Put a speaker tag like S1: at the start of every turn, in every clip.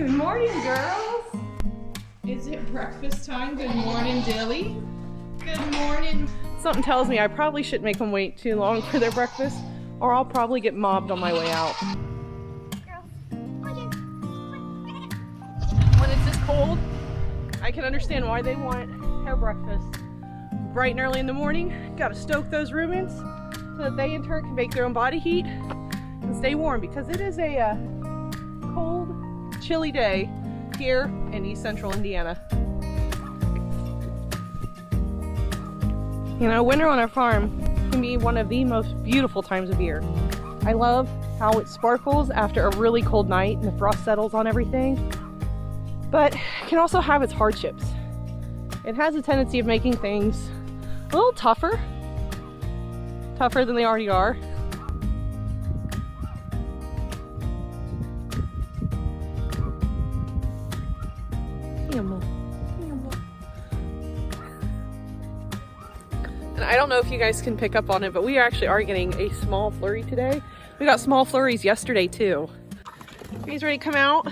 S1: Good morning, girls. Is it breakfast time? Good morning, Dilly. Good morning. Something tells me I probably shouldn't make them wait too long for their breakfast, or I'll probably get mobbed on my way out. When it's this cold, I can understand why they want their breakfast bright and early in the morning. Gotta stoke those ruminants so that they in turn can make their own body heat and stay warm, because it is a cold, chilly day here in East Central Indiana. You know, winter on our farm can be one of the most beautiful times of year. I love how it sparkles after a really cold night and the frost settles on everything, but it can also have its hardships. It has a tendency of making things a little tougher than they already are. And I don't know if you guys can pick up on it, but we actually are getting a small flurry today. We got small flurries yesterday too. You guys ready to come out?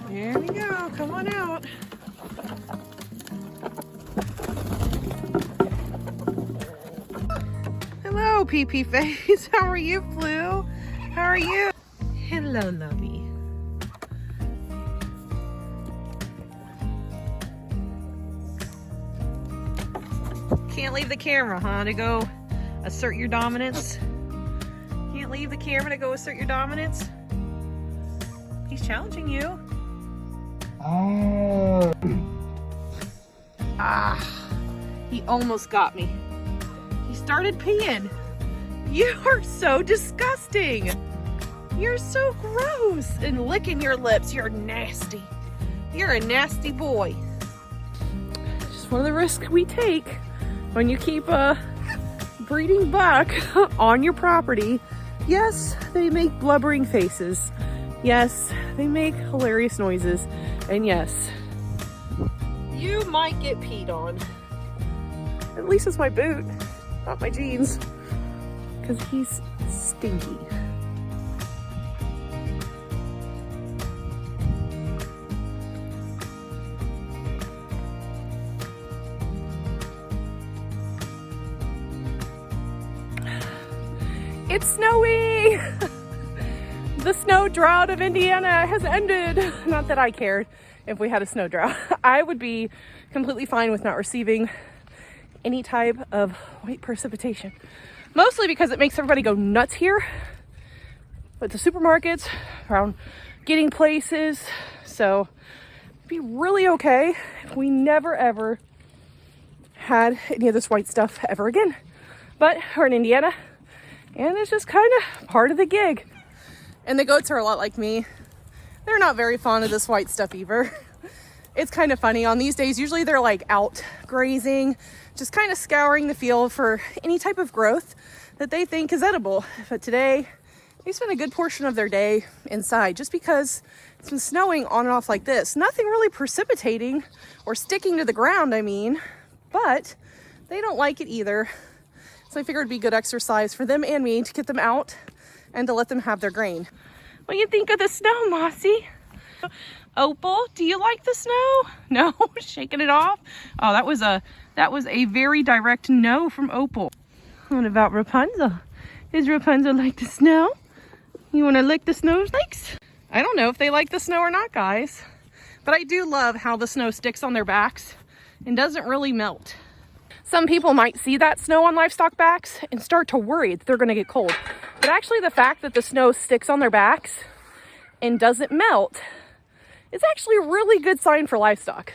S1: Here we go, come on out. Hello, pee-pee face. How are you, Flu? How are you? Hello, lovey. Can't leave the camera, huh, to go assert your dominance? Can't leave the camera to go assert your dominance? He's challenging you. He almost got me. He started peeing. You are so disgusting. You're so gross. And licking your lips, you're nasty. You're a nasty boy. Just one of the risks we take when you keep a breeding buck on your property. Yes, they make blubbering faces. Yes, they make hilarious noises. And yes, you might get peed on. At least it's my boot, not my jeans, because he's stinky. It's snowy! The snow drought of Indiana has ended. Not that I cared if we had a snow drought. I would be completely fine with not receiving any type of white precipitation. Mostly because it makes everybody go nuts here. But the supermarkets, around getting places. So it'd be really okay if we never ever had any of this white stuff ever again. But we're in Indiana, and it's just kind of part of the gig. And the goats are a lot like me. They're not very fond of this white stuff either. It's kind of funny. On these days, usually they're like out grazing, just kind of scouring the field for any type of growth that they think is edible. But today, they spend a good portion of their day inside just because it's been snowing on and off like this. Nothing really precipitating or sticking to the ground, I mean, but they don't like it either. So I figured it'd be good exercise for them and me to get them out and to let them have their grain. What do you think of the snow, Mossy? Opal, do you like the snow? No, shaking it off. Oh, that was a very direct no from Opal. What about Rapunzel? Does Rapunzel like the snow? You want to lick the snowflakes? I don't know if they like the snow or not, guys. But I do love how the snow sticks on their backs and doesn't really melt. Some people might see that snow on livestock backs and start to worry that they're going to get cold. But actually the fact that the snow sticks on their backs and doesn't melt is actually a really good sign for livestock.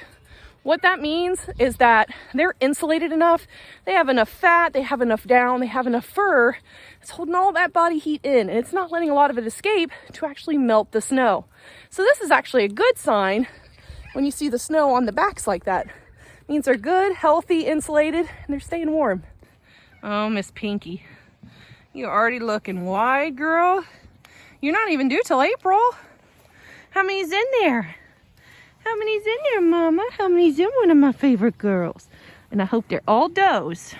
S1: What that means is that they're insulated enough, they have enough fat, they have enough down, they have enough fur. It's holding all that body heat in, and it's not letting a lot of it escape to actually melt the snow. So this is actually a good sign when you see the snow on the backs like that. It means they're good, healthy, insulated, and they're staying warm. Oh, Miss Pinky, you're already looking wide, girl. You're not even due till April. How many's in there? How many's in there, Mama? How many's in one of my favorite girls? And I hope they're all does.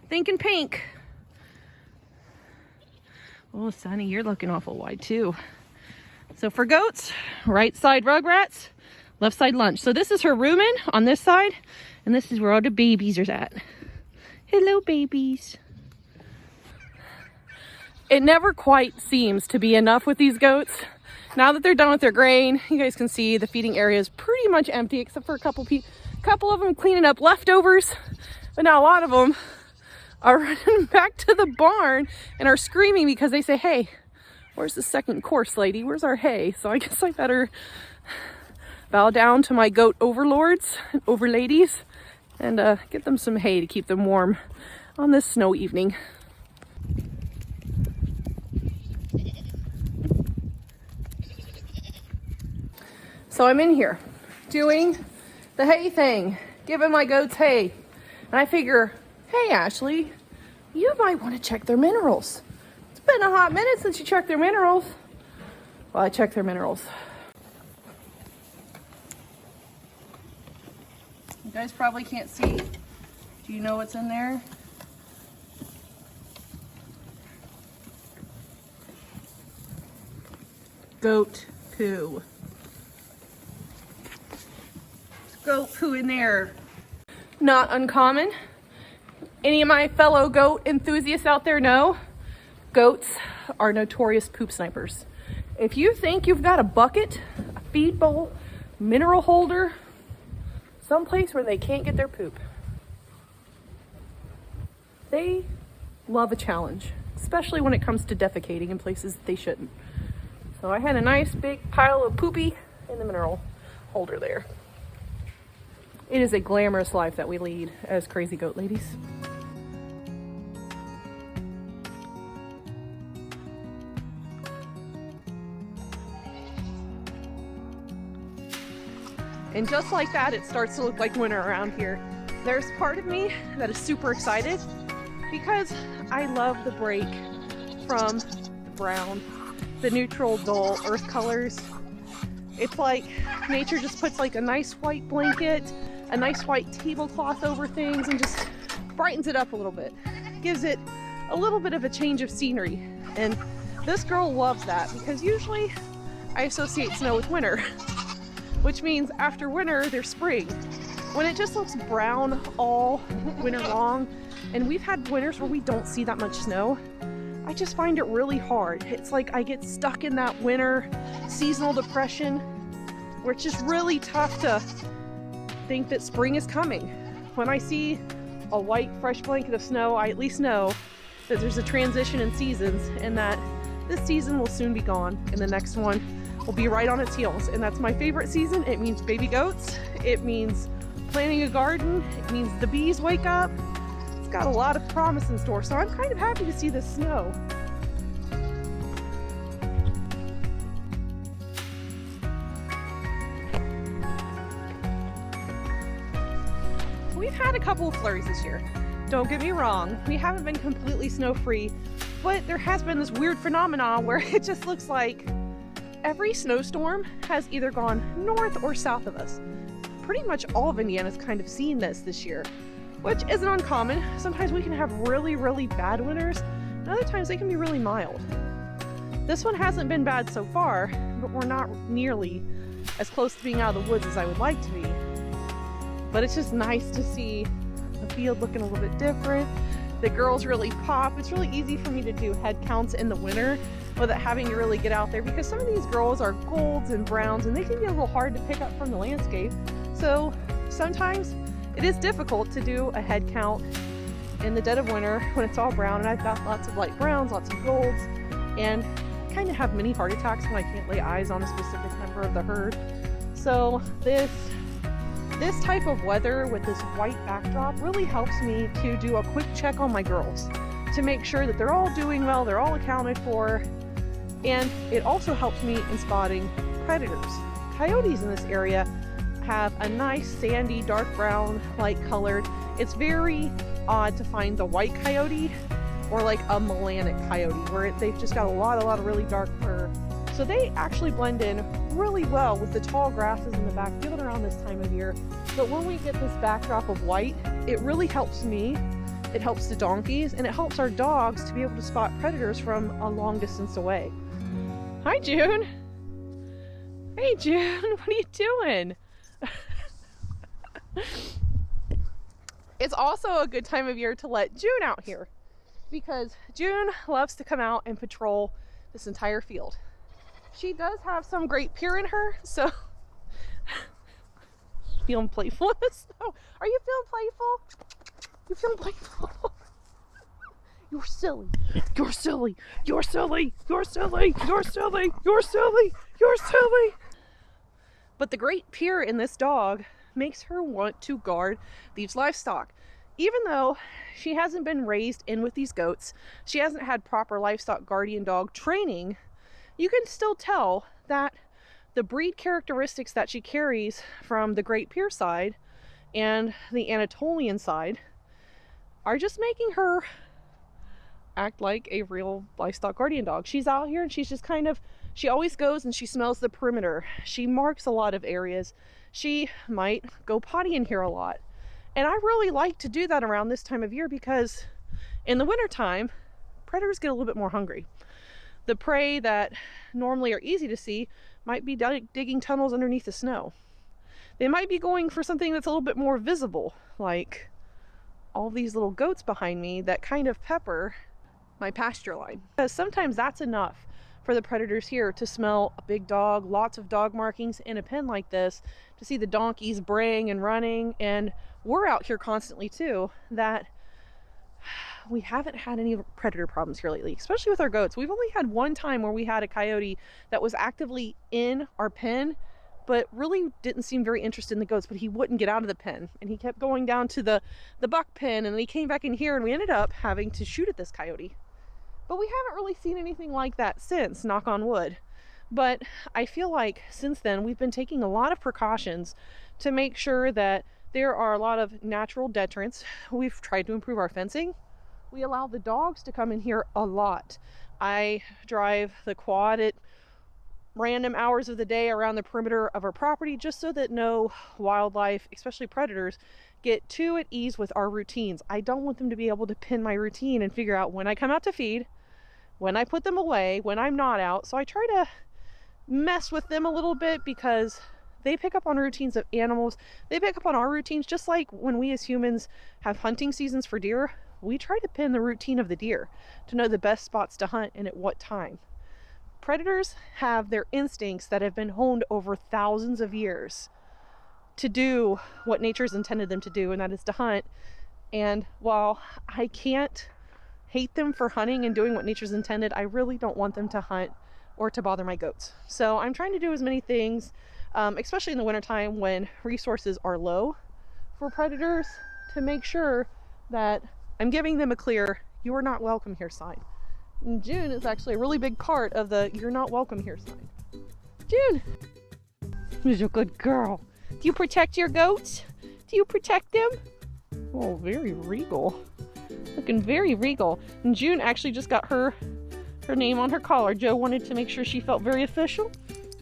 S1: Thinking pink. Oh, Sonny, you're looking awful wide too. So for goats, right side rugrats, left side lunch. So this is her rumen on this side, and this is where all the babies are at. Hello, babies. It never quite seems to be enough with these goats. Now that they're done with their grain, you guys can see the feeding area is pretty much empty except for a couple of them cleaning up leftovers. But now a lot of them are running back to the barn and are screaming because they say, hey, where's the second course, lady? Where's our hay? So I guess I better bow down to my goat overlords and overladies and get them some hay to keep them warm on this snow evening. So I'm in here doing the hay thing, giving my goats hay. And I figure, hey, Ashley, you might want to check their minerals. It's been a hot minute since you checked their minerals. Well, I checked their minerals. You guys probably can't see. Do you know what's in there? Goat poo. Goat poo in there. Not uncommon. Any of my fellow goat enthusiasts out there know goats are notorious poop snipers. If you think you've got a bucket, a feed bowl, mineral holder, someplace where they can't get their poop, they love a challenge, especially when it comes to defecating in places that they shouldn't. So I had a nice big pile of poopy in the mineral holder there. It is a glamorous life that we lead as crazy goat ladies. And just like that, it starts to look like winter around here. There's part of me that is super excited because I love the break from the brown, the neutral, dull earth colors. It's like nature just puts like a nice white blanket, a nice white tablecloth over things and just brightens it up a little bit. Gives it a little bit of a change of scenery. And this girl loves that because usually I associate snow with winter, which means after winter, there's spring. When it just looks brown all winter long, and we've had winters where we don't see that much snow, I just find it really hard. It's like I get stuck in that winter seasonal depression where it's just really tough to think that spring is coming. When I see a white fresh blanket of snow, I at least know that there's a transition in seasons and that this season will soon be gone and the next one will be right on its heels. And that's my favorite season. It means baby goats, it means planting a garden, it means the bees wake up. It's got a lot of promise in store, so I'm kind of happy to see this snow. We've had a couple of flurries this year. Don't get me wrong, we haven't been completely snow-free, but there has been this weird phenomenon where it just looks like every snowstorm has either gone north or south of us. Pretty much all of Indiana's kind of seen this year, which isn't uncommon. Sometimes we can have really, really bad winters, and other times they can be really mild. This one hasn't been bad so far, but we're not nearly as close to being out of the woods as I would like to be. But it's just nice to see the field looking a little bit different. The girls really pop. It's really easy for me to do head counts in the winter without having to really get out there because some of these girls are golds and browns and they can be a little hard to pick up from the landscape. So sometimes it is difficult to do a head count in the dead of winter when it's all brown, and I've got lots of light browns, lots of golds, and kind of have mini heart attacks when I can't lay eyes on a specific member of the herd. So this type of weather with this white backdrop really helps me to do a quick check on my girls to make sure that they're all doing well, they're all accounted for, and it also helps me in spotting predators. Coyotes in this area have a nice sandy, dark brown, light colored. It's very odd to find the white coyote or like a melanic coyote where they've just got a lot of really dark fur. So they actually blend in really well with the tall grasses in the backfield around this time of year. But when we get this backdrop of white, it really helps me, it helps the donkeys, and it helps our dogs to be able to spot predators from a long distance away. Hi, June. Hey June, what are you doing? It's also a good time of year to let June out here because June loves to come out and patrol this entire field. She does have some great peer in her, so feeling playful in the snow. Are you feeling playful? You feeling playful? You're silly. You're silly. You're silly. You're silly. You're silly. You're silly. You're silly. But the great peer in this dog makes her want to guard these livestock. Even though she hasn't been raised in with these goats, she hasn't had proper livestock guardian dog training, you can still tell that the breed characteristics that she carries from the Great Pyr side and the Anatolian side are just making her act like a real livestock guardian dog. She's out here and she's just kind of, she always goes and she smells the perimeter. She marks a lot of areas. She might go potty in here a lot. And I really like to do that around this time of year because in the wintertime, predators get a little bit more hungry. The prey that normally are easy to see might be digging tunnels underneath the snow. They might be going for something that's a little bit more visible, like all these little goats behind me that kind of pepper my pasture line. Because sometimes that's enough for the predators here to smell a big dog, lots of dog markings in a pen like this, to see the donkeys braying and running. And we're out here constantly too, that we haven't had any predator problems here lately, especially with our goats. We've only had one time where we had a coyote that was actively in our pen, but really didn't seem very interested in the goats, but he wouldn't get out of the pen. And he kept going down to the buck pen, and then he came back in here and we ended up having to shoot at this coyote. But we haven't really seen anything like that since, knock on wood. But I feel like since then, we've been taking a lot of precautions to make sure that there are a lot of natural deterrents. We've tried to improve our fencing. We allow the dogs to come in here a lot. I drive the quad at random hours of the day around the perimeter of our property just so that no wildlife, especially predators, get too at ease with our routines. I don't want them to be able to pin my routine and figure out when I come out to feed, when I put them away, when I'm not out. So I try to mess with them a little bit because they pick up on routines of animals. They pick up on our routines, just like when we as humans have hunting seasons for deer. We try to pin the routine of the deer to know the best spots to hunt and at what time. Predators have their instincts that have been honed over thousands of years to do what nature's intended them to do, and that is to hunt. And while I can't hate them for hunting and doing what nature's intended, I really don't want them to hunt or to bother my goats. So I'm trying to do as many things, especially in the wintertime when resources are low for predators, to make sure that I'm giving them a clear, "You are not welcome here" sign. And June is actually a really big part of the "You're not welcome here" sign. June! Who's a good girl? Do you protect your goats? Do you protect them? Oh, very regal. Looking very regal. And June actually just got her name on her collar. Joe wanted to make sure she felt very official.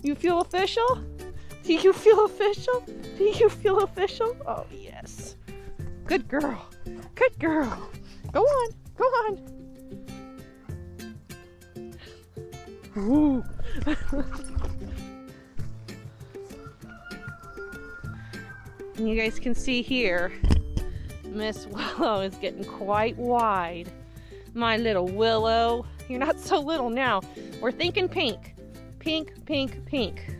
S1: You feel official? Do you feel official? Do you feel official? Oh, yes. Good girl. Good girl. Go on. Go on. Ooh. And you guys can see here, Miss Willow is getting quite wide. My little Willow. You're not so little now. We're thinking pink. Pink, pink, pink.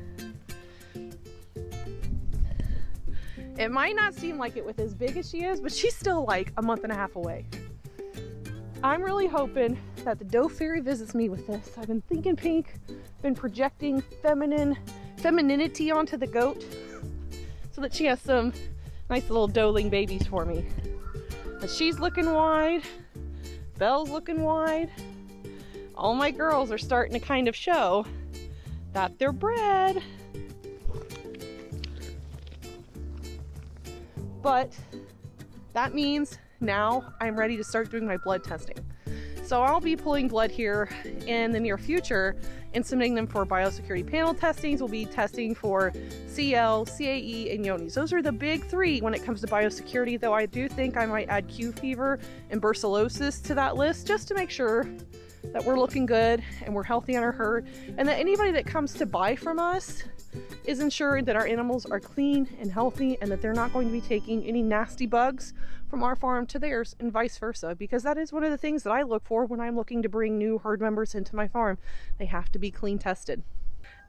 S1: It might not seem like it with as big as she is, but she's still like a month and a half away. I'm really hoping that the doe fairy visits me with this. I've been thinking pink, been projecting femininity onto the goat so that she has some nice little doeling babies for me. But she's looking wide, Belle's looking wide. All my girls are starting to kind of show that they're bred. But that means now I'm ready to start doing my blood testing. So I'll be pulling blood here in the near future and submitting them for biosecurity panel testings. We'll be testing for CL, CAE, and Johne's. Those are the big three when it comes to biosecurity, though I do think I might add Q fever and brucellosis to that list just to make sure that we're looking good and we're healthy on our herd, and that anybody that comes to buy from us is ensuring that our animals are clean and healthy and that they're not going to be taking any nasty bugs from our farm to theirs and vice versa, because that is one of the things that I look for when I'm looking to bring new herd members into my farm. They have to be clean tested.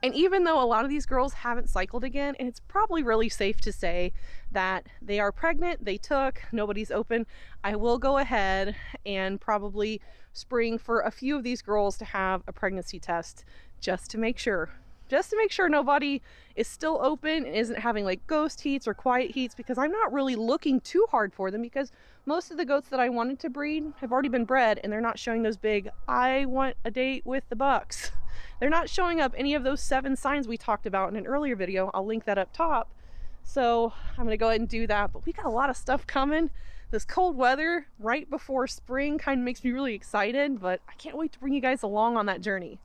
S1: And even though a lot of these girls haven't cycled again, and it's probably really safe to say that they are pregnant, they took, nobody's open, I will go ahead and probably spring for a few of these girls to have a pregnancy test just to make sure. Just to make sure nobody is still open and isn't having like ghost heats or quiet heats, because I'm not really looking too hard for them, because most of the goats that I wanted to breed have already been bred and they're not showing those big, I want a date with the bucks. They're not showing up any of those 7 signs we talked about in an earlier video. I'll link that up top. So I'm gonna go ahead and do that, but we got a lot of stuff coming. This cold weather right before spring kind of makes me really excited, but I can't wait to bring you guys along on that journey.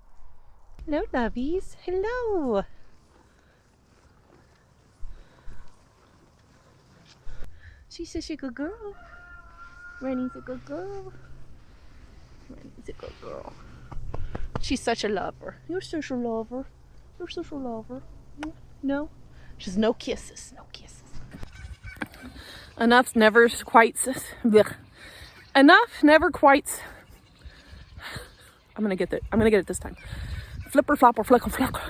S1: Hello, lovies. Hello. She's such a good girl. Rennie's a good girl. Rennie's a good girl. She's such a lover. You're such a lover. You're such a lover. No? She's no kisses. No kisses. Enough never quite. Enough never quite. I'm gonna get it. I'm gonna get it this time. Flipper flopper flicker flock.